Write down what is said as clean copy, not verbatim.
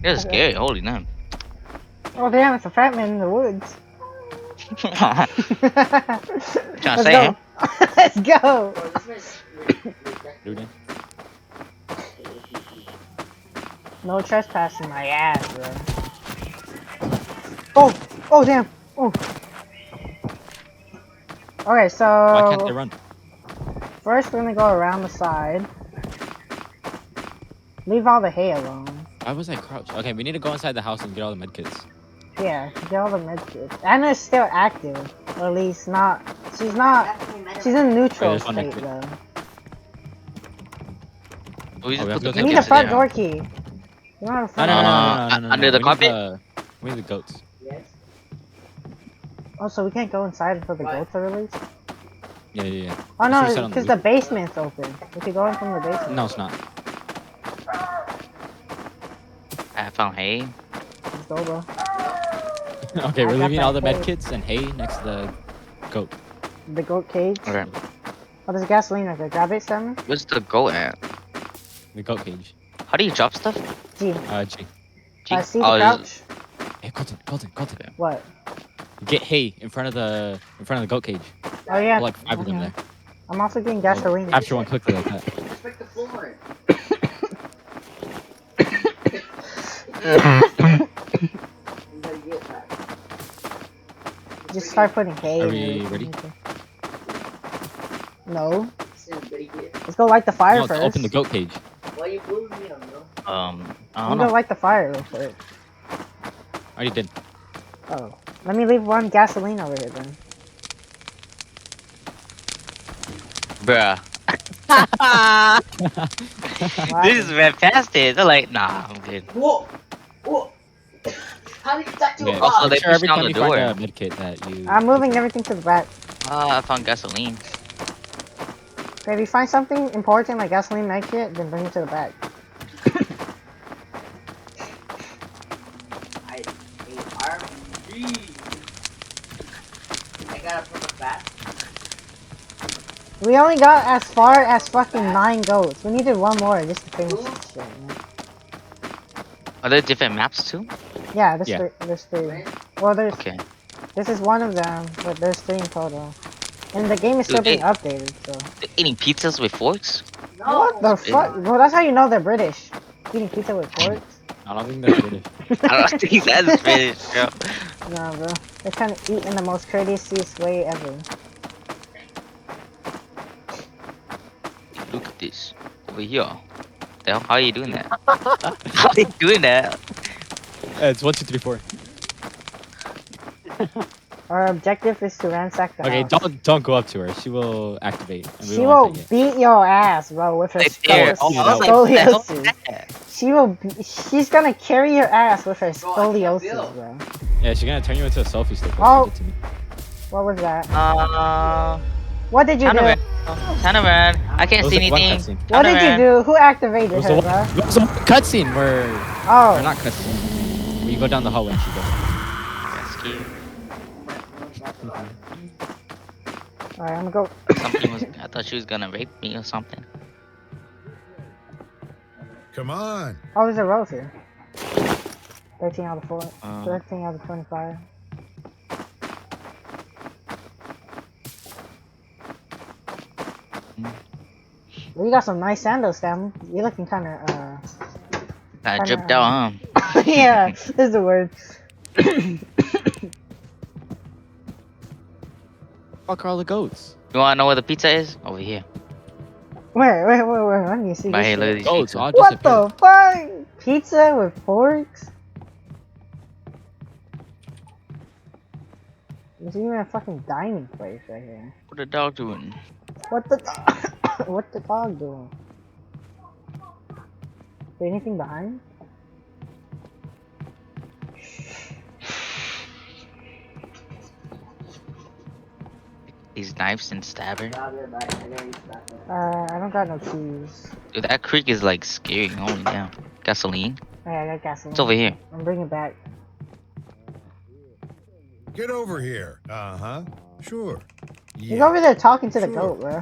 It was scary. Holy no. Oh damn, it's a fat man in the woods. Trying to Let's say, go. huh? Let's go. Looting. No trespassing my ass, bro. Oh, oh damn. Oh. Okay, Why can't they so run? first we're gonna go around the side. Leave all the hay alone. Why was I crouched? Okay, we need to go inside the house and get all the medkits. Yeah, get all the medkits. Anna's still active, or at least not. She's not. She's in neutral there's one state medkit. though. We just we have put the to go We to need the the front there. door key. You don't have a No, front no, no, door no, no, no, no, Under no. the We carpet? we need the goats. Oh, so we can't go inside until the goats are released? Yeah, yeah, yeah. Oh That's what we no, said on because the the basement's open. We could go in from the basement. No, it's not. I found hay. Let's go, bro. Okay, I we're got leaving all that the hay. medkits and hay next to the goat. The goat cage. Okay. Oh, there's gasoline right there. Grab it, Sam. Where's the goat at? The goat cage. How do you drop stuff? G. G. Gee. See the Oh, crouch? Hey, Colton. What? Get hay in front of the goat cage. Oh yeah. Put like 5 of them Okay. there. I'm also getting gasoline. Capture one quickly like that. Just start putting hay. Are in we it. ready? No. Let's go light the fire No, to first. open the goat cage. I I'm don't gonna know. light the fire real quick. Already did. Oh. Let me leave one gasoline over here then. Bruh. What This is fantastic. They're like, nah, I'm good. Whoa! Whoa! How did you get to Okay, a Also, box? they make sure every pushed down time the you find door. a medkit that you... I'm moving everything to the back. I found gasoline. Okay, if you find something important like gasoline medkit, then bring it to the back. I gotta put it back. We only got as far as fucking 9 goats. We needed one more just to finish this shit, man. Are there different maps too? Yeah, there's, Yeah. there's 3. Well, there's... Okay. This is one of them, but there's 3 in total. And the game is still Dude, being they- updated, so... They're eating pizzas with forks? No! What the fuck? Well, that's how you know they're British. Eating pizza with forks? I don't think that's British. I don't think that's British, bro. Nah, bro. They're trying to eat in the most courteous way ever. Look at this. Over here. The hell? How are you doing that? How are you doing that? It's 1, 2, 3, 4. Our objective is to ransack the Okay, house. don't go up to her. She will activate. And we She don't will want that yet. beat your ass, bro, with her Right there. Oh, I was like, no. what the hell is scoliosis. that? She will. She's gonna carry your ass with her Bro, I can't scoliosis, feel. bro. Yeah, she's gonna turn you into a selfie stick. Oh. Give it to me. What was that? Uh, What did you turn do? around. Turn around. I can't It was see like one anything. cutscene. What Turn did you around. do? Who activated It was her, the bro? one, it was the one cutscene where... Or Oh, not cutscene. Where you go down the hallway and she goes. Rescue. alright, I'm gonna go. Something was. I thought she was gonna rape me or something. Come on. Oh, there's a rose here. 13 out of 4. Uh. 13 out of 25. Well, you got some nice sandals, Sam. You're looking kind of, I dripped out, yeah, this is the word. Fuck are all the goats? You wanna know where the pizza is? Over here. Where? Let me see. But this hey, shit. look at these Goats, pizza. all What disappeared. the fuck? Pizza with forks? There's even a fucking dining place right here. What the dog doing? What the what the dog doing? Is there anything behind? These knives and stabber. I don't got no keys. Dude, that creek is like scary. Holy damn. Gasoline? Hey, I got gasoline. It's over here. I'm bringing it back. Get over here. Uh-huh. Sure. He's over there talking to the Sure. goat, bro.